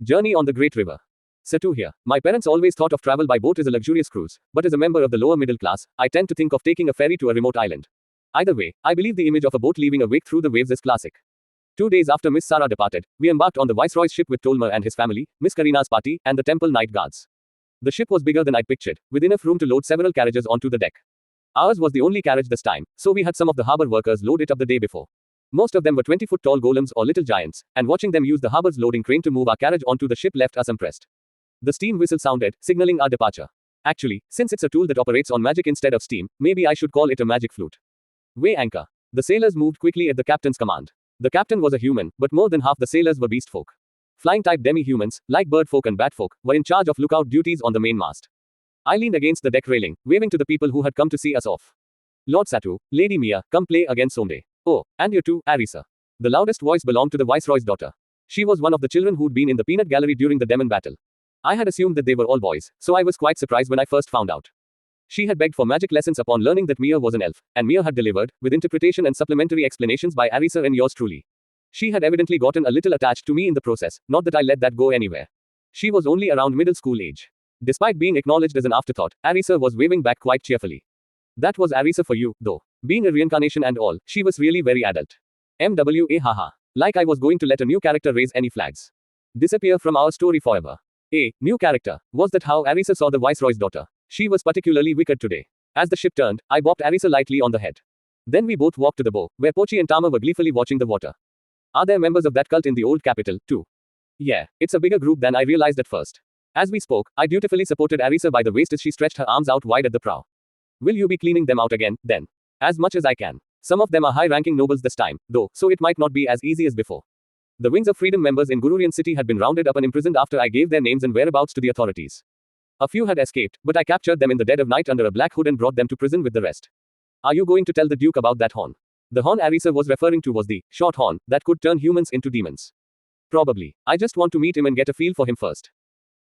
Journey on the Great River. Satu here. My parents always thought of travel by boat as a luxurious cruise, but as a member of the lower middle class, I tend to think of taking a ferry to a remote island. Either way, I believe the image of a boat leaving a wake through the waves is classic. 2 days after Miss Sarah departed, we embarked on the Viceroy's ship with Tolmer and his family, Miss Karina's party, and the temple night guards. The ship was bigger than I'd pictured, with enough room to load several carriages onto the deck. Ours was the only carriage this time, so we had some of the harbor workers load it up the day before. Most of them were 20-foot tall golems or little giants, and watching them use the harbor's loading crane to move our carriage onto the ship left us impressed. The steam whistle sounded, signaling our departure. Actually, since it's a tool that operates on magic instead of steam, maybe I should call it a magic flute. Weigh anchor. The sailors moved quickly at the captain's command. The captain was a human, but more than half the sailors were beast folk. Flying-type demi-humans, like bird folk and bat folk, were in charge of lookout duties on the mainmast. I leaned against the deck railing, waving to the people who had come to see us off. Lord Satu, Lady Mia, come play again someday. Oh, and you too, Arisa. The loudest voice belonged to the Viceroy's daughter. She was one of the children who'd been in the peanut gallery during the Demon battle. I had assumed that they were all boys, so I was quite surprised when I first found out. She had begged for magic lessons upon learning that Mia was an elf, and Mia had delivered, with interpretation and supplementary explanations by Arisa and yours truly. She had evidently gotten a little attached to me in the process, not that I let that go anywhere. She was only around middle school age. Despite being acknowledged as an afterthought, Arisa was waving back quite cheerfully. That was Arisa for you, though. Being a reincarnation and all, she was really very adult. MWA haha. Like I was going to let a new character raise any flags. Disappear from our story forever. A new character. Was that how Arisa saw the Viceroy's daughter? She was particularly wicked today. As the ship turned, I bopped Arisa lightly on the head. Then we both walked to the bow, where Pochi and Tama were gleefully watching the water. Are there members of that cult in the old capital, too? Yeah, it's a bigger group than I realized at first. As we spoke, I dutifully supported Arisa by the waist as she stretched her arms out wide at the prow. Will you be cleaning them out again, then? As much as I can. Some of them are high-ranking nobles this time, though, so it might not be as easy as before. The Wings of Freedom members in Gururian City had been rounded up and imprisoned after I gave their names and whereabouts to the authorities. A few had escaped, but I captured them in the dead of night under a black hood and brought them to prison with the rest. Are you going to tell the Duke about that horn? The horn Arisa was referring to was the short horn that could turn humans into demons. Probably. I just want to meet him and get a feel for him first.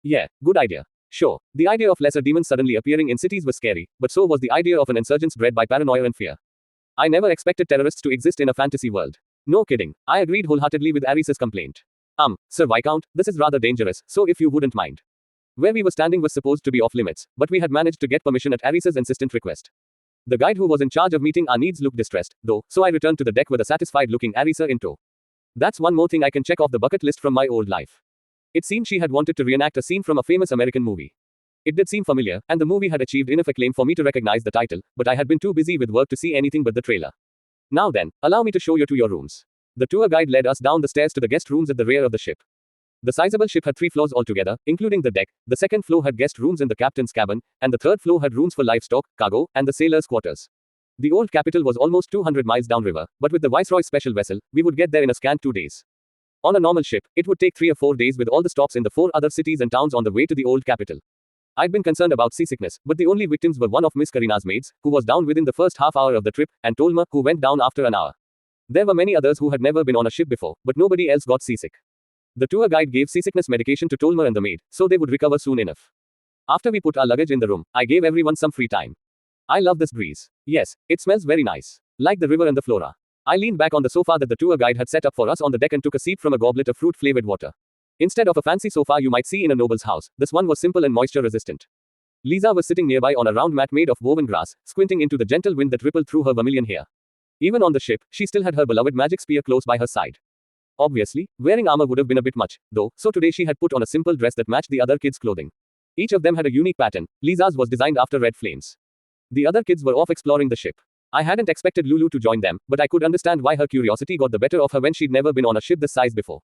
Yeah, good idea. Sure, the idea of lesser demons suddenly appearing in cities was scary, but so was the idea of an insurgence bred by paranoia and fear. I never expected terrorists to exist in a fantasy world. No kidding. I agreed wholeheartedly with Arisa's complaint. Sir Viscount, this is rather dangerous, so if you wouldn't mind. Where we were standing was supposed to be off limits, but we had managed to get permission at Arisa's insistent request. The guide who was in charge of meeting our needs looked distressed, though, so I returned to the deck with a satisfied-looking Arisa in tow. That's one more thing I can check off the bucket list from my old life. It seemed she had wanted to reenact a scene from a famous American movie. It did seem familiar, and the movie had achieved enough acclaim for me to recognize the title, but I had been too busy with work to see anything but the trailer. Now then, allow me to show you to your rooms. The tour guide led us down the stairs to the guest rooms at the rear of the ship. The sizable ship had 3 floors altogether, including the deck. The second floor had guest rooms in the captain's cabin, and the third floor had rooms for livestock, cargo, and the sailors' quarters. The old capital was almost 200 miles downriver, but with the Viceroy's special vessel, we would get there in a scant 2 days. On a normal ship, it would take 3 or 4 days with all the stops in the 4 other cities and towns on the way to the old capital. I'd been concerned about seasickness, but the only victims were one of Miss Karina's maids, who was down within the first half hour of the trip, and Tolma, who went down after an hour. There were many others who had never been on a ship before, but nobody else got seasick. The tour guide gave seasickness medication to Tolma and the maid, so they would recover soon enough. After we put our luggage in the room, I gave everyone some free time. I love this breeze. Yes, it smells very nice. Like the river and the flora. I leaned back on the sofa that the tour guide had set up for us on the deck and took a sip from a goblet of fruit-flavored water. Instead of a fancy sofa you might see in a noble's house, this one was simple and moisture-resistant. Lisa was sitting nearby on a round mat made of woven grass, squinting into the gentle wind that rippled through her vermilion hair. Even on the ship, she still had her beloved magic spear close by her side. Obviously, wearing armor would have been a bit much, though, so today she had put on a simple dress that matched the other kids' clothing. Each of them had a unique pattern. Lisa's was designed after red flames. The other kids were off exploring the ship. I hadn't expected Lulu to join them, but I could understand why her curiosity got the better of her when she'd never been on a ship this size before.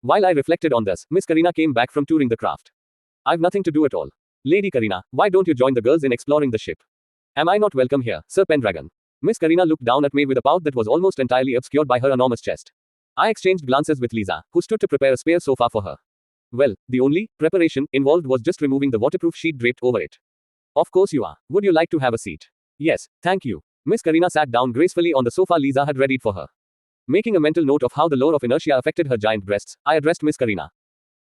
While I reflected on this, Miss Karina came back from touring the craft. I've nothing to do at all. Lady Karina, why don't you join the girls in exploring the ship? Am I not welcome here, Sir Pendragon? Miss Karina looked down at me with a pout that was almost entirely obscured by her enormous chest. I exchanged glances with Lisa, who stood to prepare a spare sofa for her. Well, the only preparation involved was just removing the waterproof sheet draped over it. Of course you are. Would you like to have a seat? Yes, thank you. Miss Karina sat down gracefully on the sofa Lisa had readied for her. Making a mental note of how the law of inertia affected her giant breasts, I addressed Miss Karina.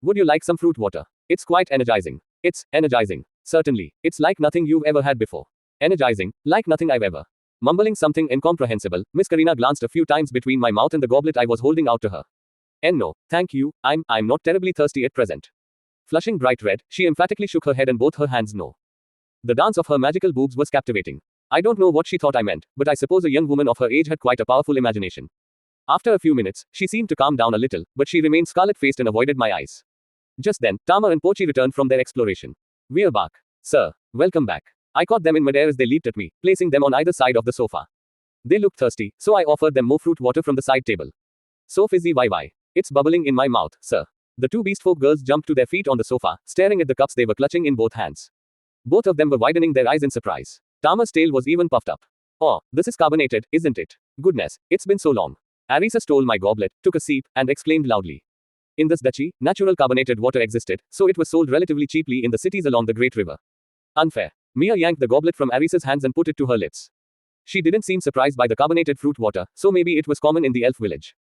Would you like some fruit water? It's quite energizing. It's energizing. Certainly. It's like nothing you've ever had before. Energizing, like nothing I've ever. Mumbling something incomprehensible, Miss Karina glanced a few times between my mouth and the goblet I was holding out to her. And no, thank you, I'm not terribly thirsty at present. Flushing bright red, she emphatically shook her head and both her hands no. The dance of her magical boobs was captivating. I don't know what she thought I meant, but I suppose a young woman of her age had quite a powerful imagination. After a few minutes, she seemed to calm down a little, but she remained scarlet-faced and avoided my eyes. Just then, Tama and Pochi returned from their exploration. We're back. Sir, welcome back. I caught them in midair as they leaped at me, placing them on either side of the sofa. They looked thirsty, so I offered them more fruit water from the side table. So fizzy, why? It's bubbling in my mouth, sir. The two beastfolk girls jumped to their feet on the sofa, staring at the cups they were clutching in both hands. Both of them were widening their eyes in surprise. Tama's tail was even puffed up. Oh, this is carbonated, isn't it? Goodness, it's been so long. Arisa stole my goblet, took a sip, and exclaimed loudly. In this duchy, natural carbonated water existed, so it was sold relatively cheaply in the cities along the Great River. Unfair. Mia yanked the goblet from Arisa's hands and put it to her lips. She didn't seem surprised by the carbonated fruit water, so maybe it was common in the elf village.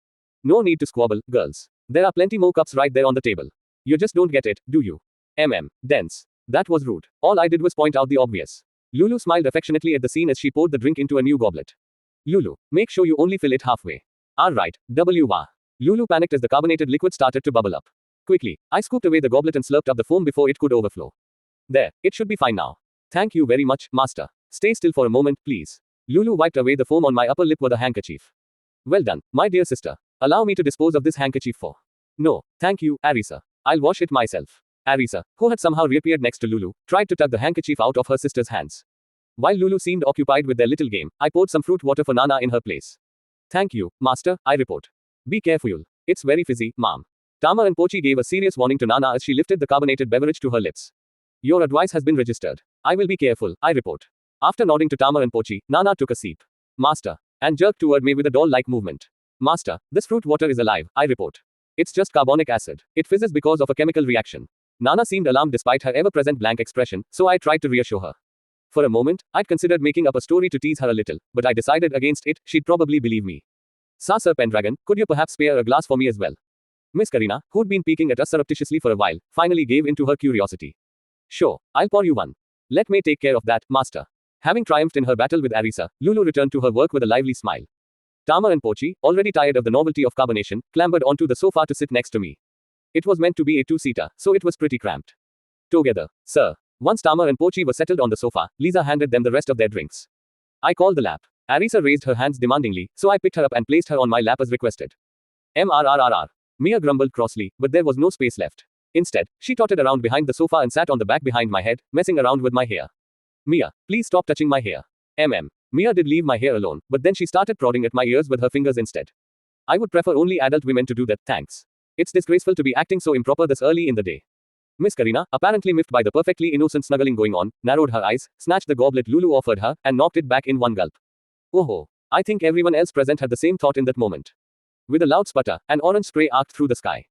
No need to squabble, girls. There are plenty more cups right there on the table. You just don't get it, do you? Dense. That was rude. All I did was point out the obvious. Lulu smiled affectionately at the scene as she poured the drink into a new goblet. Lulu, make sure you only fill it halfway. Alright, W-wah. Lulu panicked as the carbonated liquid started to bubble up. Quickly, I scooped away the goblet and slurped up the foam before it could overflow. There, it should be fine now. Thank you very much, master. Stay still for a moment, please. Lulu wiped away the foam on my upper lip with a handkerchief. Well done, my dear sister. Allow me to dispose of this handkerchief for. No, thank you, Arisa. I'll wash it myself. Arisa, who had somehow reappeared next to Lulu, tried to tug the handkerchief out of her sister's hands. While Lulu seemed occupied with their little game, I poured some fruit water for Nana in her place. Thank you, master, I report. Be careful. It's very fizzy, ma'am. Tama and Pochi gave a serious warning to Nana as she lifted the carbonated beverage to her lips. Your advice has been registered. I will be careful, I report. After nodding to Tama and Pochi, Nana took a sip. Master. And jerked toward me with a doll-like movement. Master, this fruit water is alive, I report. It's just carbonic acid. It fizzes because of a chemical reaction. Nana seemed alarmed despite her ever-present blank expression, so I tried to reassure her. For a moment, I'd considered making up a story to tease her a little, but I decided against it, she'd probably believe me. Sir Pendragon, could you perhaps spare a glass for me as well? Miss Karina, who'd been peeking at us surreptitiously for a while, finally gave in to her curiosity. Sure, I'll pour you one. Let me take care of that, master. Having triumphed in her battle with Arisa, Lulu returned to her work with a lively smile. Tama and Pochi, already tired of the novelty of carbonation, clambered onto the sofa to sit next to me. It was meant to be a two-seater, so it was pretty cramped. Together, sir. Once Tama and Pochi were settled on the sofa, Lisa handed them the rest of their drinks. I called the lap. Arisa raised her hands demandingly, so I picked her up and placed her on my lap as requested. MRRRR. Mia grumbled crossly, but there was no space left. Instead, she trotted around behind the sofa and sat on the back behind my head, messing around with my hair. Mia, please stop touching my hair. Mia did leave my hair alone, but then she started prodding at my ears with her fingers instead. I would prefer only adult women to do that, thanks. It's disgraceful to be acting so improper this early in the day. Miss Karina, apparently miffed by the perfectly innocent snuggling going on, narrowed her eyes, snatched the goblet Lulu offered her, and knocked it back in one gulp. Oh, I think everyone else present had the same thought in that moment. With a loud sputter, an orange spray arced through the sky.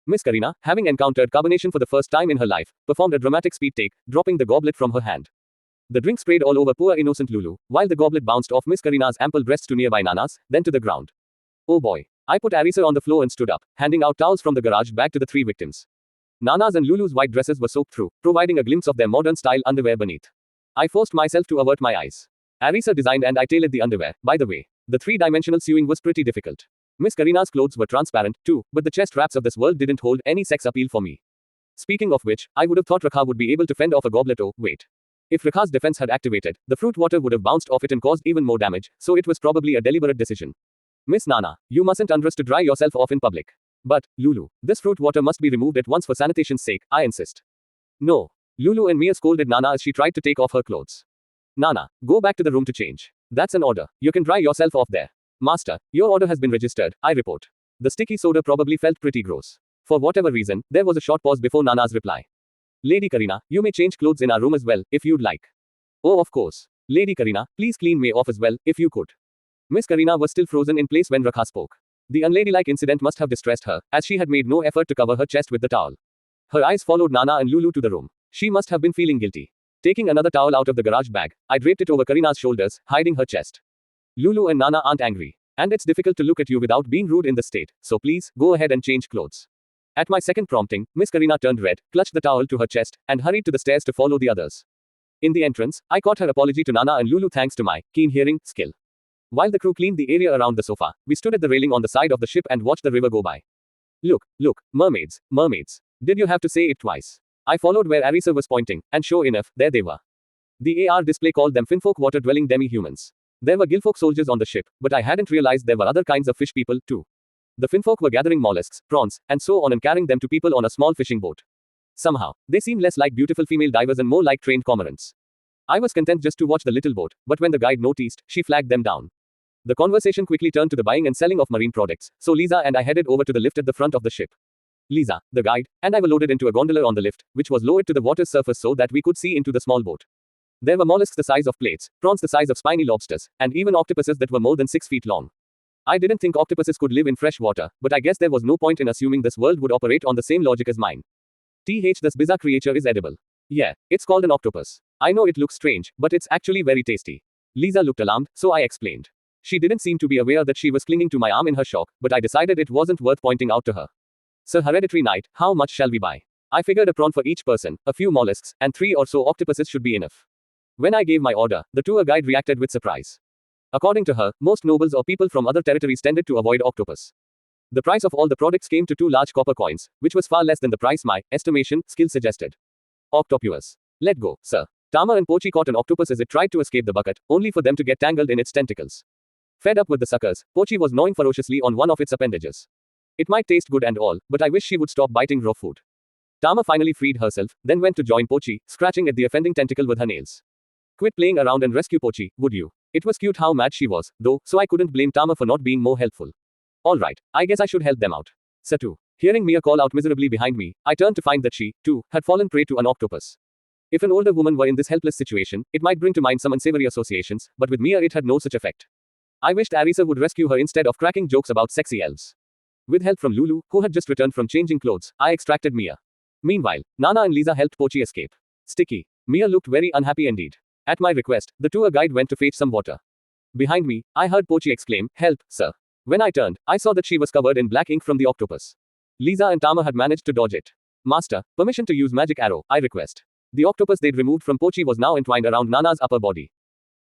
Miss Karina, having encountered carbonation for the first time in her life, performed a dramatic speed take, dropping the goblet from her hand. The drink sprayed all over poor innocent Lulu, while the goblet bounced off Miss Karina's ample breasts to nearby Nana's, then to the ground. Oh boy. I put Arisa on the floor and stood up, handing out towels from the garage bag to the three victims. Nana's and Lulu's white dresses were soaked through, providing a glimpse of their modern-style underwear beneath. I forced myself to avert my eyes. Arisa designed and I tailored the underwear, by the way. The three-dimensional sewing was pretty difficult. Miss Karina's clothes were transparent, too, but the chest wraps of this world didn't hold any sex appeal for me. Speaking of which, I would have thought Rakha would be able to fend off a goblet. Oh, wait. If Rakha's defense had activated, the fruit water would have bounced off it and caused even more damage, so it was probably a deliberate decision. Miss Nana, you mustn't undress to dry yourself off in public. But, Lulu, this fruit water must be removed at once for sanitation's sake, I insist. No. Lulu and Mia scolded Nana as she tried to take off her clothes. Nana, go back to the room to change. That's an order. You can dry yourself off there. Master, your order has been registered, I report. The sticky soda probably felt pretty gross. For whatever reason, there was a short pause before Nana's reply. Lady Karina, you may change clothes in our room as well, if you'd like. Oh, of course. Lady Karina, please clean me off as well, if you could. Miss Karina was still frozen in place when Rakha spoke. The unladylike incident must have distressed her, as she had made no effort to cover her chest with the towel. Her eyes followed Nana and Lulu to the room. She must have been feeling guilty. Taking another towel out of the garage bag, I draped it over Karina's shoulders, hiding her chest. Lulu and Nana aren't angry. And it's difficult to look at you without being rude in this state, so please, go ahead and change clothes. At my second prompting, Miss Karina turned red, clutched the towel to her chest, and hurried to the stairs to follow the others. In the entrance, I caught her apology to Nana and Lulu thanks to my keen hearing skill. While the crew cleaned the area around the sofa, we stood at the railing on the side of the ship and watched the river go by. Look, look, mermaids, mermaids. Did you have to say it twice? I followed where Arisa was pointing, and sure enough, there they were. The AR display called them Finfolk water-dwelling demi-humans. There were Gilfolk soldiers on the ship, but I hadn't realized there were other kinds of fish people, too. The Finfolk were gathering mollusks, prawns, and so on and carrying them to people on a small fishing boat. Somehow, they seemed less like beautiful female divers and more like trained cormorants. I was content just to watch the little boat, but when the guide noticed, she flagged them down. The conversation quickly turned to the buying and selling of marine products, so Lisa and I headed over to the lift at the front of the ship. Lisa, the guide, and I were loaded into a gondola on the lift, which was lowered to the water's surface so that we could see into the small boat. There were mollusks the size of plates, prawns the size of spiny lobsters, and even octopuses that were more than 6 feet long. I didn't think octopuses could live in fresh water, but I guess there was no point in assuming this world would operate on the same logic as mine. This bizarre creature is edible. Yeah, it's called an octopus. I know it looks strange, but it's actually very tasty. Lisa looked alarmed, so I explained. She didn't seem to be aware that she was clinging to my arm in her shock, but I decided it wasn't worth pointing out to her. Sir Hereditary Knight, how much shall we buy? I figured a prawn for each person, a few mollusks, and 3 or so octopuses should be enough. When I gave my order, the tour guide reacted with surprise. According to her, most nobles or people from other territories tended to avoid octopus. The price of all the products came to 2 large copper coins, which was far less than the price my estimation skill suggested. Octopus. Let go, sir. Tama and Pochi caught an octopus as it tried to escape the bucket, only for them to get tangled in its tentacles. Fed up with the suckers, Pochi was gnawing ferociously on one of its appendages. It might taste good and all, but I wish she would stop biting raw food. Tama finally freed herself, then went to join Pochi, scratching at the offending tentacle with her nails. Quit playing around and rescue Pochi, would you? It was cute how mad she was, though, so I couldn't blame Tama for not being more helpful. Alright, I guess I should help them out. Satu. Hearing Mia call out miserably behind me, I turned to find that she, too, had fallen prey to an octopus. If an older woman were in this helpless situation, it might bring to mind some unsavory associations, but with Mia it had no such effect. I wished Arisa would rescue her instead of cracking jokes about sexy elves. With help from Lulu, who had just returned from changing clothes, I extracted Mia. Meanwhile, Nana and Lisa helped Pochi escape. Sticky. Mia looked very unhappy indeed. At my request, the tour guide went to fetch some water. Behind me, I heard Pochi exclaim, "Help, sir." When I turned, I saw that she was covered in black ink from the octopus. Lisa and Tama had managed to dodge it. Master, permission to use magic arrow, I request. The octopus they'd removed from Pochi was now entwined around Nana's upper body.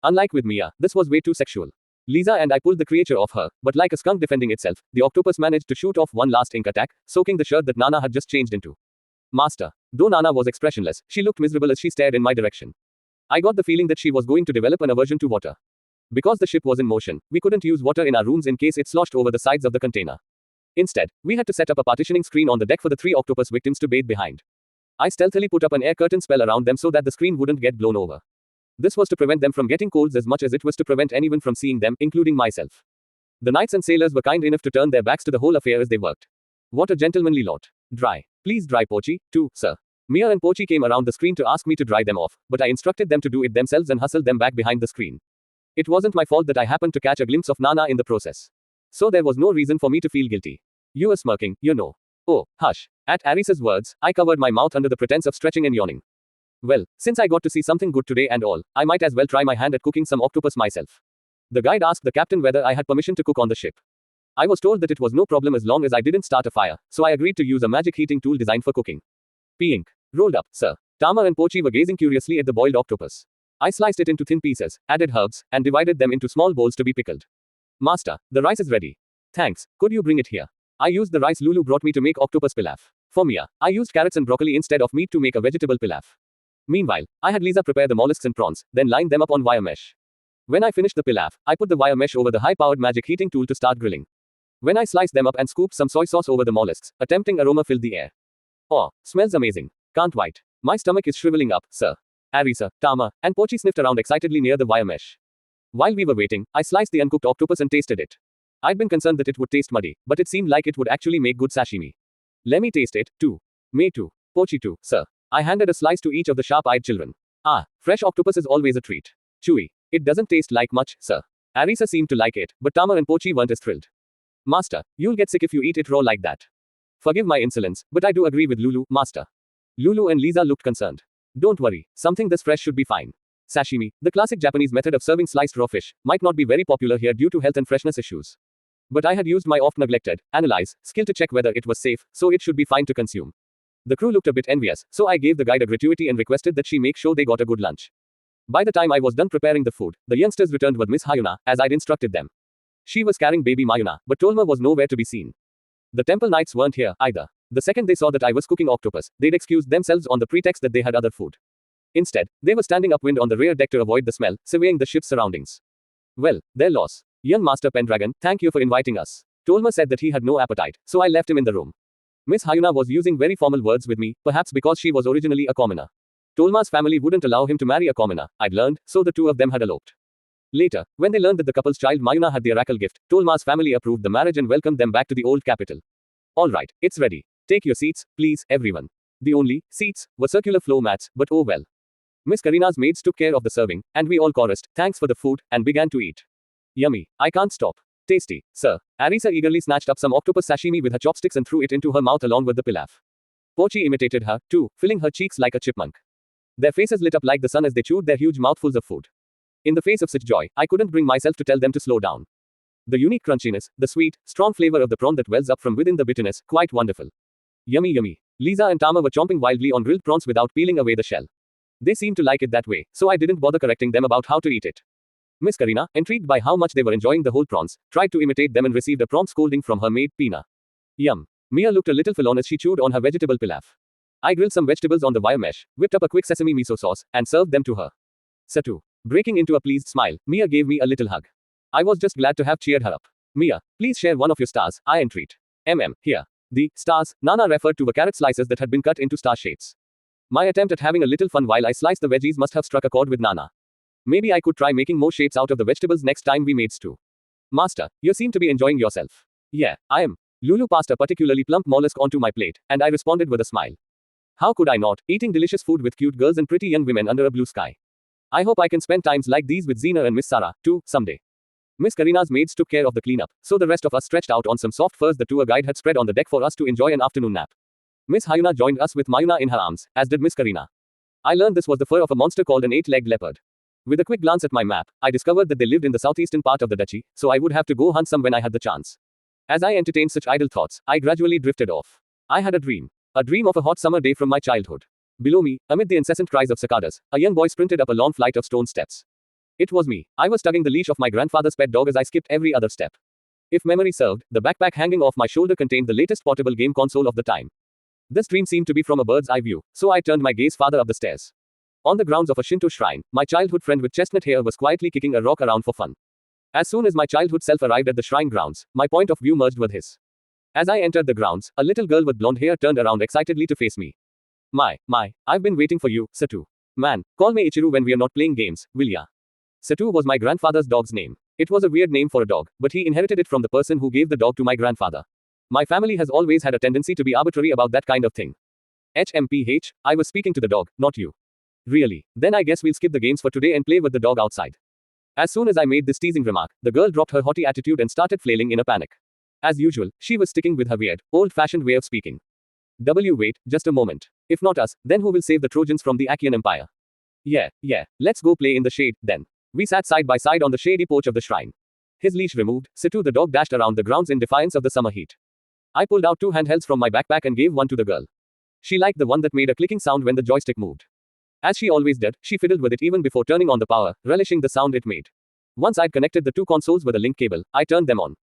Unlike with Mia, this was way too sexual. Lisa and I pulled the creature off her, but like a skunk defending itself, the octopus managed to shoot off one last ink attack, soaking the shirt that Nana had just changed into. Master. Though Nana was expressionless, she looked miserable as she stared in my direction. I got the feeling that she was going to develop an aversion to water. Because the ship was in motion, we couldn't use water in our rooms in case it sloshed over the sides of the container. Instead, we had to set up a partitioning screen on the deck for the 3 octopus victims to bathe behind. I stealthily put up an air curtain spell around them so that the screen wouldn't get blown over. This was to prevent them from getting colds as much as it was to prevent anyone from seeing them, including myself. The knights and sailors were kind enough to turn their backs to the whole affair as they worked. What a gentlemanly lot. Dry. Please dry Pochi, too, sir. Mia and Pochi came around the screen to ask me to dry them off, but I instructed them to do it themselves and hustled them back behind the screen. It wasn't my fault that I happened to catch a glimpse of Nana in the process. So there was no reason for me to feel guilty. You were smirking, you know. Oh, hush. At Arisa's words, I covered my mouth under the pretense of stretching and yawning. Well, since I got to see something good today and all, I might as well try my hand at cooking some octopus myself. The guide asked the captain whether I had permission to cook on the ship. I was told that it was no problem as long as I didn't start a fire, so I agreed to use a magic heating tool designed for cooking. P-ink. Rolled up, sir. Tama and Pochi were gazing curiously at the boiled octopus. I sliced it into thin pieces, added herbs, and divided them into small bowls to be pickled. Master, the rice is ready. Thanks, could you bring it here? I used the rice Lulu brought me to make octopus pilaf. For Mia, I used carrots and broccoli instead of meat to make a vegetable pilaf. Meanwhile, I had Lisa prepare the mollusks and prawns, then line them up on wire mesh. When I finished the pilaf, I put the wire mesh over the high-powered magic heating tool to start grilling. When I sliced them up and scooped some soy sauce over the mollusks, a tempting aroma filled the air. Oh, smells amazing. Can't wait. My stomach is shriveling up, sir. Arisa, Tama, and Pochi sniffed around excitedly near the wire mesh. While we were waiting, I sliced the uncooked octopus and tasted it. I'd been concerned that it would taste muddy, but it seemed like it would actually make good sashimi. Let me taste it, too. Me too. Pochi too, sir. I handed a slice to each of the sharp-eyed children. Ah, fresh octopus is always a treat. Chewy. It doesn't taste like much, sir. Arisa seemed to like it, but Tama and Pochi weren't as thrilled. Master, you'll get sick if you eat it raw like that. Forgive my insolence, but I do agree with Lulu, master. Lulu and Lisa looked concerned. Don't worry, something this fresh should be fine. Sashimi, the classic Japanese method of serving sliced raw fish, might not be very popular here due to health and freshness issues. But I had used my oft-neglected, analyze, skill to check whether it was safe, so it should be fine to consume. The crew looked a bit envious, so I gave the guide a gratuity and requested that she make sure they got a good lunch. By the time I was done preparing the food, the youngsters returned with Miss Hayuna, as I'd instructed them. She was carrying baby Mayuna, but Tolma was nowhere to be seen. The temple knights weren't here, either. The second they saw that I was cooking octopus, they'd excused themselves on the pretext that they had other food. Instead, they were standing upwind on the rear deck to avoid the smell, surveying the ship's surroundings. Well, their loss. Young Master Pendragon, thank you for inviting us. Tolma said that he had no appetite, so I left him in the room. Miss Hyuna was using very formal words with me, perhaps because she was originally a commoner. Tolma's family wouldn't allow him to marry a commoner, I'd learned, so the two of them had eloped. Later, when they learned that the couple's child Mayuna had the oracle gift, Tolma's family approved the marriage and welcomed them back to the old capital. Alright, it's ready. Take your seats, please, everyone. The only seats were circular floor mats, but oh well. Miss Karina's maids took care of the serving, and we all chorused, thanks for the food, and began to eat. Yummy. I can't stop. Tasty, sir. Arisa eagerly snatched up some octopus sashimi with her chopsticks and threw it into her mouth along with the pilaf. Pochi imitated her, too, filling her cheeks like a chipmunk. Their faces lit up like the sun as they chewed their huge mouthfuls of food. In the face of such joy, I couldn't bring myself to tell them to slow down. The unique crunchiness, the sweet, strong flavor of the prawn that wells up from within the bitterness, quite wonderful. Yummy yummy. Lisa and Tama were chomping wildly on grilled prawns without peeling away the shell. They seemed to like it that way, so I didn't bother correcting them about how to eat it. Miss Karina, intrigued by how much they were enjoying the whole prawns, tried to imitate them and received a prompt scolding from her maid, Pina. Yum. Mia looked a little forlorn as she chewed on her vegetable pilaf. I grilled some vegetables on the wire mesh, whipped up a quick sesame miso sauce, and served them to her. Satu. Breaking into a pleased smile, Mia gave me a little hug. I was just glad to have cheered her up. Mia, please share one of your stars, I entreat. Here. The stars, Nana referred to were carrot slices that had been cut into star shapes. My attempt at having a little fun while I sliced the veggies must have struck a chord with Nana. Maybe I could try making more shapes out of the vegetables next time we made stew. Master, you seem to be enjoying yourself. Yeah, I am. Lulu passed a particularly plump mollusk onto my plate, and I responded with a smile. How could I not, eating delicious food with cute girls and pretty young women under a blue sky? I hope I can spend times like these with Zena and Miss Sarah, too, someday. Miss Karina's maids took care of the cleanup, so the rest of us stretched out on some soft furs the tour guide had spread on the deck for us to enjoy an afternoon nap. Miss Hyuna joined us with Mayuna in her arms, as did Miss Karina. I learned this was the fur of a monster called an eight-legged leopard. With a quick glance at my map, I discovered that they lived in the southeastern part of the duchy, so I would have to go hunt some when I had the chance. As I entertained such idle thoughts, I gradually drifted off. I had a dream. A dream of a hot summer day from my childhood. Below me, amid the incessant cries of cicadas, a young boy sprinted up a long flight of stone steps. It was me. I was tugging the leash of my grandfather's pet dog as I skipped every other step. If memory served, the backpack hanging off my shoulder contained the latest portable game console of the time. This dream seemed to be from a bird's eye view, so I turned my gaze farther up the stairs. On the grounds of a Shinto shrine, my childhood friend with chestnut hair was quietly kicking a rock around for fun. As soon as my childhood self arrived at the shrine grounds, my point of view merged with his. As I entered the grounds, a little girl with blonde hair turned around excitedly to face me. I've been waiting for you, Satu. Man, call me Ichiru when we are not playing games, will ya? Satu was my grandfather's dog's name. It was a weird name for a dog, but he inherited it from the person who gave the dog to my grandfather. My family has always had a tendency to be arbitrary about that kind of thing. HMPH, I was speaking to the dog, not you. Really? Then I guess we'll skip the games for today and play with the dog outside. As soon as I made this teasing remark, the girl dropped her haughty attitude and started flailing in a panic. As usual, she was sticking with her weird, old-fashioned way of speaking. Wait, just a moment. If not us, then who will save the Trojans from the Achaean Empire? Yeah, let's go play in the shade, then. We sat side by side on the shady porch of the shrine. His leash removed, Situ the dog dashed around the grounds in defiance of the summer heat. I pulled out two handhelds from my backpack and gave one to the girl. She liked the one that made a clicking sound when the joystick moved. As she always did, she fiddled with it even before turning on the power, relishing the sound it made. Once I'd connected the two consoles with a link cable, I turned them on.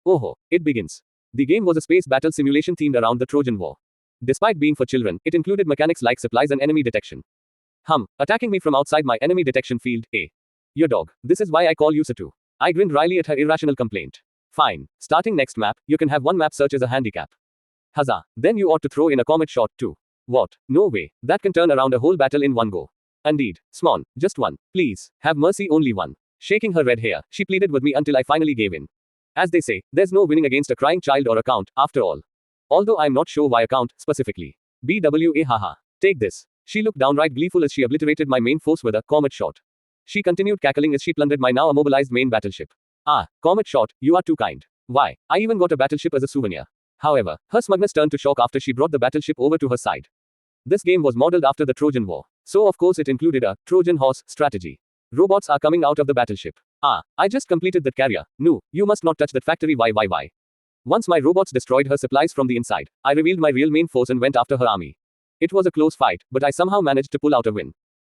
Oh, it begins. The game was a space battle simulation themed around the Trojan War. Despite being for children, it included mechanics like supplies and enemy detection. Attacking me from outside my enemy detection field, Your dog. This is why I call you Satu. I grinned wryly at her irrational complaint. Fine. Starting next map, you can have one map search as a handicap. Huzzah. Then you ought to throw in a comet shot too. What? No way. That can turn around a whole battle in one go. Indeed. Smon, just one. Please. Have mercy, only one. Shaking her red hair, she pleaded with me until I finally gave in. As they say, there's no winning against a crying child or a count, after all. Although I'm not sure why a count, specifically. BWA haha. Take this. She looked downright gleeful as she obliterated my main force with a comet shot. She continued cackling as she plundered my now immobilized main battleship. Comet shot, you are too kind. Why, I even got a battleship as a souvenir. However, her smugness turned to shock after she brought the battleship over to her side. This game was modeled after the Trojan War. So of course it included a Trojan horse strategy. Robots are coming out of the battleship. I just completed that carrier. No, you must not touch that factory. Why? Once my robots destroyed her supplies from the inside, I revealed my real main force and went after her army. It was a close fight, but I somehow managed to pull out a win.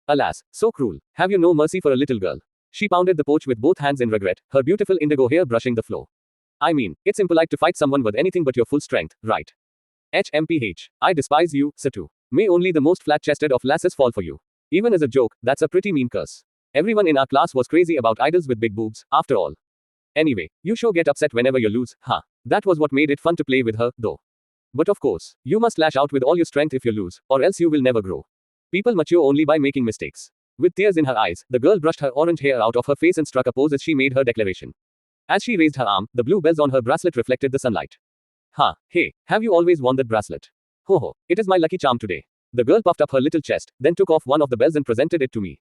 Alas, so cruel. Have you no mercy for a little girl? She pounded the porch with both hands in regret, her beautiful indigo hair brushing the floor. I mean, it's impolite to fight someone with anything but your full strength, right? HMPH. I despise you, Satu. May only the most flat-chested of lasses fall for you. Even as a joke, that's a pretty mean curse. Everyone in our class was crazy about idols with big boobs, after all. Anyway, you sure get upset whenever you lose, huh? That was what made it fun to play with her, though. But of course, you must lash out with all your strength if you lose, or else you will never grow. People mature only by making mistakes. With tears in her eyes, the girl brushed her orange hair out of her face and struck a pose as she made her declaration. As she raised her arm, the blue bells on her bracelet reflected the sunlight. Hey, have you always worn that bracelet? Ho ho, it is my lucky charm today. The girl puffed up her little chest, then took off one of the bells and presented it to me.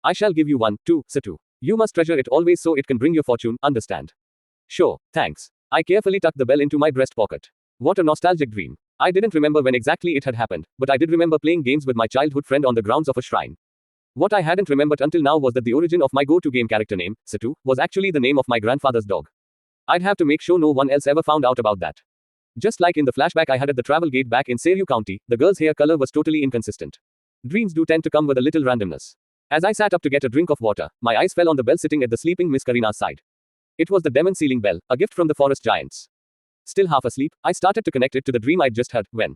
I shall give you one, too, Satu. You must treasure it always so it can bring you fortune, understand? Sure, thanks. I carefully tucked the bell into my breast pocket. What a nostalgic dream. I didn't remember when exactly it had happened, but I did remember playing games with my childhood friend on the grounds of a shrine. What I hadn't remembered until now was that the origin of my go-to game character name, Satu, was actually the name of my grandfather's dog. I'd have to make sure no one else ever found out about that. Just like in the flashback I had at the travel gate back in Sayru County, the girl's hair color was totally inconsistent. Dreams do tend to come with a little randomness. As I sat up to get a drink of water, my eyes fell on the bell sitting at the sleeping Miss Karina's side. It was the demon ceiling bell, a gift from the forest giants. Still half asleep, I started to connect it to the dream I'd just had, when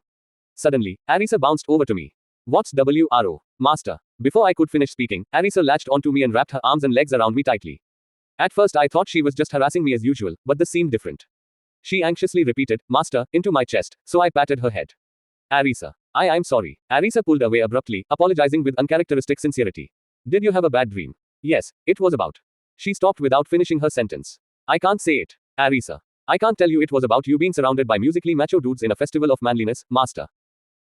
suddenly, Arisa bounced over to me. What's WRO, master? Before I could finish speaking, Arisa latched onto me and wrapped her arms and legs around me tightly. At first I thought she was just harassing me as usual, but this seemed different. She anxiously repeated, Master, into my chest, so I patted her head. Arisa. I'm sorry. Arisa pulled away abruptly, apologizing with uncharacteristic sincerity. Did you have a bad dream? Yes, it was about. She stopped without finishing her sentence. I can't say it. Arisa. I can't tell you it was about you being surrounded by musically macho dudes in a festival of manliness, Master.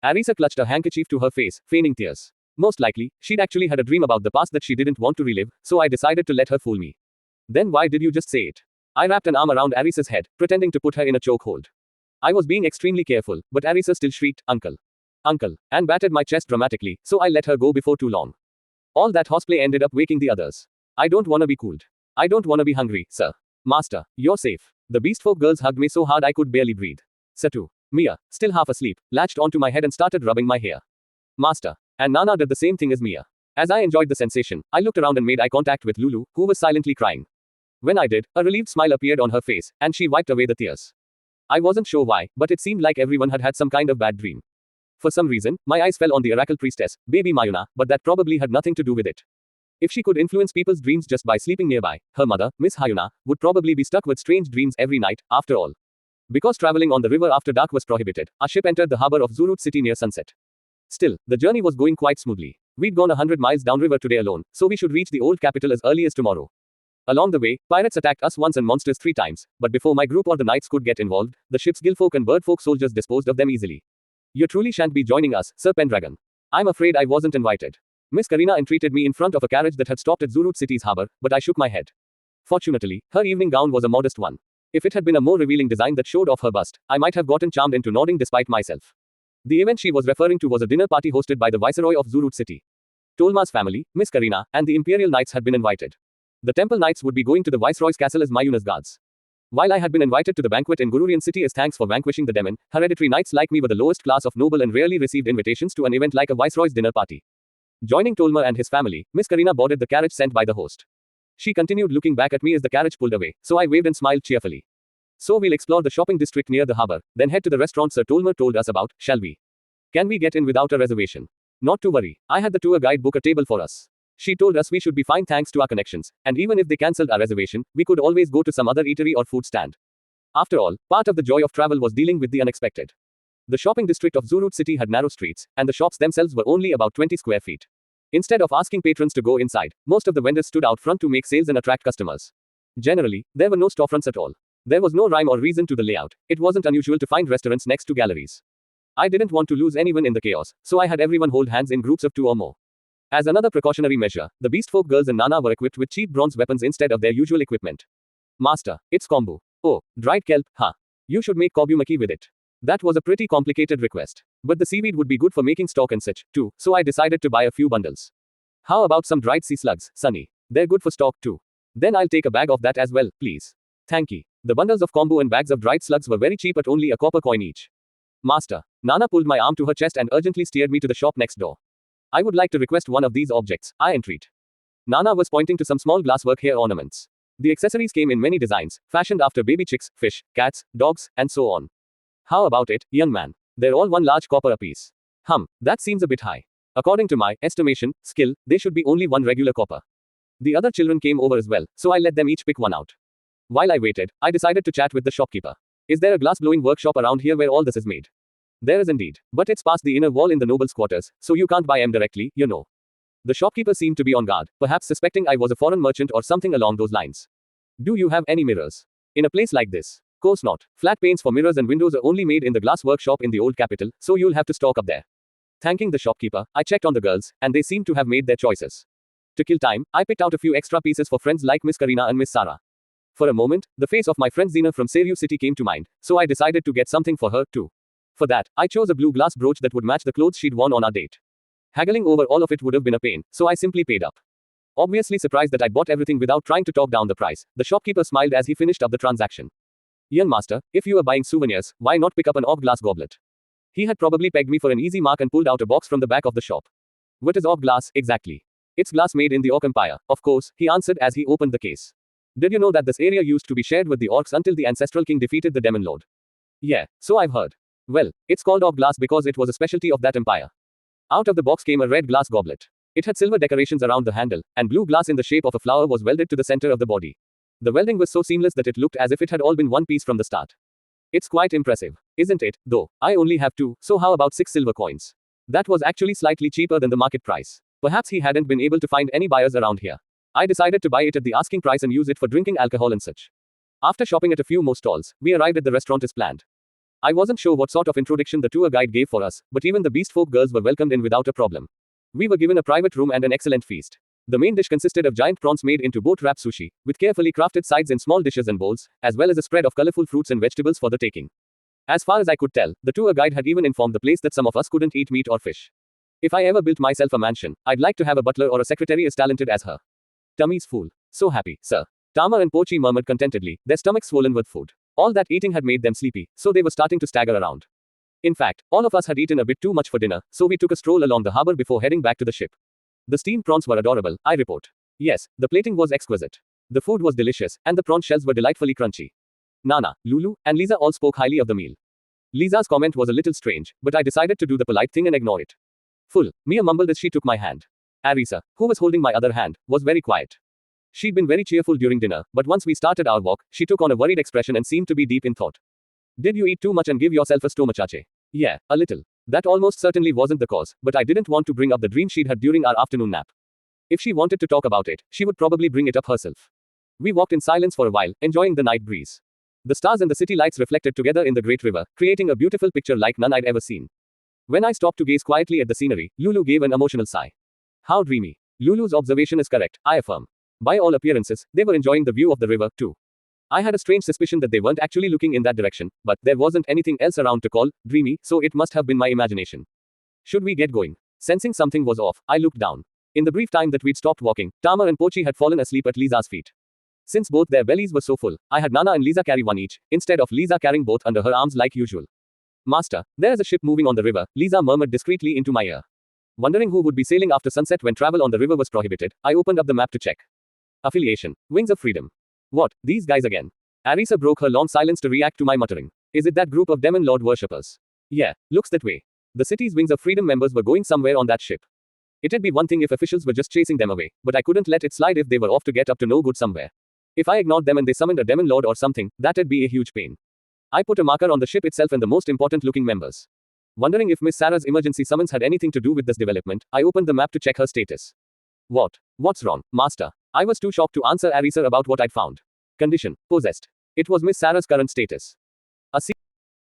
Arisa clutched a handkerchief to her face, feigning tears. Most likely, she'd actually had a dream about the past that she didn't want to relive, so I decided to let her fool me. Then why did you just say it? I wrapped an arm around Arisa's head, pretending to put her in a chokehold. I was being extremely careful, but Arisa still shrieked, Uncle. Uncle, and battered my chest dramatically, so I let her go before too long. All that horseplay ended up waking the others. I don't wanna be cooled. I don't wanna be hungry, sir. Master, you're safe. The beastfolk girls hugged me so hard I could barely breathe. Satu. Mia, still half asleep, latched onto my head and started rubbing my hair. Master. And Nana did the same thing as Mia. As I enjoyed the sensation, I looked around and made eye contact with Lulu, who was silently crying. When I did, a relieved smile appeared on her face, and she wiped away the tears. I wasn't sure why, but it seemed like everyone had had some kind of bad dream. For some reason, my eyes fell on the oracle priestess, baby Mayuna, but that probably had nothing to do with it. If she could influence people's dreams just by sleeping nearby, her mother, Miss Hayuna, would probably be stuck with strange dreams every night, after all. Because traveling on the river after dark was prohibited, our ship entered the harbor of Zurut City near sunset. Still, the journey was going quite smoothly. We'd gone 100 miles downriver today alone, so we should reach the old capital as early as tomorrow. Along the way, pirates attacked us once and monsters 3 times, but before my group or the knights could get involved, the ship's gillfolk and birdfolk soldiers disposed of them easily. You truly shan't be joining us, Sir Pendragon. I'm afraid I wasn't invited. Miss Karina entreated me in front of a carriage that had stopped at Zurut City's harbor, but I shook my head. Fortunately, her evening gown was a modest one. If it had been a more revealing design that showed off her bust, I might have gotten charmed into nodding despite myself. The event she was referring to was a dinner party hosted by the Viceroy of Zurut City. Tolma's family, Miss Karina, and the Imperial Knights had been invited. The Temple Knights would be going to the Viceroy's castle as Mayuna's guards. While I had been invited to the banquet in Gururian City as thanks for vanquishing the demon, hereditary knights like me were the lowest class of noble and rarely received invitations to an event like a Viceroy's dinner party. Joining Tolma and his family, Miss Karina boarded the carriage sent by the host. She continued looking back at me as the carriage pulled away, so I waved and smiled cheerfully. So we'll explore the shopping district near the harbor, then head to the restaurant Sir Tolma told us about, shall we? Can we get in without a reservation? Not to worry, I had the tour guide book a table for us. She told us we should be fine thanks to our connections, and even if they cancelled our reservation, we could always go to some other eatery or food stand. After all, part of the joy of travel was dealing with the unexpected. The shopping district of Zurut City had narrow streets, and the shops themselves were only about 20 square feet. Instead of asking patrons to go inside, most of the vendors stood out front to make sales and attract customers. Generally, there were no storefronts at all. There was no rhyme or reason to the layout. It wasn't unusual to find restaurants next to galleries. I didn't want to lose anyone in the chaos, so I had everyone hold hands in groups of 2 or more. As another precautionary measure, the beastfolk girls and Nana were equipped with cheap bronze weapons instead of their usual equipment. Master, it's kombu. Oh, dried kelp, huh? You should make kobumaki with it. That was a pretty complicated request. But the seaweed would be good for making stock and such, too, so I decided to buy a few bundles. How about some dried sea slugs, Sunny? They're good for stock, too. Then I'll take a bag of that as well, please. Thank you. The bundles of kombu and bags of dried slugs were very cheap at only a copper coin each. Master. Nana pulled my arm to her chest and urgently steered me to the shop next door. I would like to request one of these objects, I entreat. Nana was pointing to some small glasswork hair ornaments. The accessories came in many designs, fashioned after baby chicks, fish, cats, dogs, and so on. How about it, young man? They're all one large copper apiece. That seems a bit high. According to my estimation, skill, they should be only one regular copper. The other children came over as well, so I let them each pick one out. While I waited, I decided to chat with the shopkeeper. Is there a glass blowing workshop around here where all this is made? There is indeed, but it's past the inner wall in the nobles' quarters, so you can't buy them directly, you know. The shopkeeper seemed to be on guard, perhaps suspecting I was a foreign merchant or something along those lines. Do you have any mirrors? In a place like this? Course not. Flat panes for mirrors and windows are only made in the glass workshop in the old capital, so you'll have to stock up there. Thanking the shopkeeper, I checked on the girls, and they seemed to have made their choices. To kill time, I picked out a few extra pieces for friends like Miss Karina and Miss Sarah. For a moment, the face of my friend Zina from Seru City came to mind, so I decided to get something for her, too. For that, I chose a blue glass brooch that would match the clothes she'd worn on our date. Haggling over all of it would have been a pain, so I simply paid up. Obviously surprised that I'd bought everything without trying to talk down the price, the shopkeeper smiled as he finished up the transaction. Young master, if you are buying souvenirs, why not pick up an glass goblet? He had probably pegged me for an easy mark and pulled out a box from the back of the shop. What is glass, exactly? It's glass made in the Orc Empire, of course, he answered as he opened the case. Did you know that this area used to be shared with the orcs until the ancestral king defeated the demon lord? Yeah, so I've heard. Well, it's called glass because it was a specialty of that empire. Out of the box came a red glass goblet. It had silver decorations around the handle, and blue glass in the shape of a flower was welded to the center of the body. The welding was so seamless that it looked as if it had all been one piece from the start. It's quite impressive, isn't it, though? I only have 2, so how about 6 silver coins? That was actually slightly cheaper than the market price. Perhaps he hadn't been able to find any buyers around here. I decided to buy it at the asking price and use it for drinking alcohol and such. After shopping at a few more stalls, we arrived at the restaurant as planned. I wasn't sure what sort of introduction the tour guide gave for us, but even the Beastfolk girls were welcomed in without a problem. We were given a private room and an excellent feast. The main dish consisted of giant prawns made into boat wrap sushi, with carefully crafted sides in small dishes and bowls, as well as a spread of colorful fruits and vegetables for the taking. As far as I could tell, the tour guide had even informed the place that some of us couldn't eat meat or fish. If I ever built myself a mansion, I'd like to have a butler or a secretary as talented as her. Tummy's full. So happy, sir. Tama and Pochi murmured contentedly, their stomachs swollen with food. All that eating had made them sleepy, so they were starting to stagger around. In fact, all of us had eaten a bit too much for dinner, so we took a stroll along the harbor before heading back to the ship. The steamed prawns were adorable, I report. Yes, the plating was exquisite. The food was delicious, and the prawn shells were delightfully crunchy. Nana, Lulu, and Lisa all spoke highly of the meal. Lisa's comment was a little strange, but I decided to do the polite thing and ignore it. Full, Mia mumbled as she took my hand. Arisa, who was holding my other hand, was very quiet. She'd been very cheerful during dinner, but once we started our walk, she took on a worried expression and seemed to be deep in thought. Did you eat too much and give yourself a stomachache? Yeah, a little. That almost certainly wasn't the cause, but I didn't want to bring up the dream she'd had during our afternoon nap. If she wanted to talk about it, she would probably bring it up herself. We walked in silence for a while, enjoying the night breeze. The stars and the city lights reflected together in the great river, creating a beautiful picture like none I'd ever seen. When I stopped to gaze quietly at the scenery, Lulu gave an emotional sigh. How dreamy. Lulu's observation is correct, I affirm. By all appearances, they were enjoying the view of the river, too. I had a strange suspicion that they weren't actually looking in that direction, but there wasn't anything else around to call dreamy, so it must have been my imagination. Should we get going? Sensing something was off, I looked down. In the brief time that we'd stopped walking, Tama and Pochi had fallen asleep at Lisa's feet. Since both their bellies were so full, I had Nana and Lisa carry one each, instead of Lisa carrying both under her arms like usual. Master, there is a ship moving on the river, Lisa murmured discreetly into my ear. Wondering who would be sailing after sunset when travel on the river was prohibited, I opened up the map to check. Affiliation. Wings of Freedom. What, these guys again? Arisa broke her long silence to react to my muttering. Is it that group of demon lord worshippers? Yeah, looks that way. The city's Wings of Freedom members were going somewhere on that ship. It'd be one thing if officials were just chasing them away, but I couldn't let it slide if they were off to get up to no good somewhere. If I ignored them and they summoned a demon lord or something, that'd be a huge pain. I put a marker on the ship itself and the most important looking members. Wondering if Miss Sarah's emergency summons had anything to do with this development, I opened the map to check her status. What's wrong, Master? I was too shocked to answer Arisa about what I'd found. Condition: possessed. It was Miss Sarah's current status. A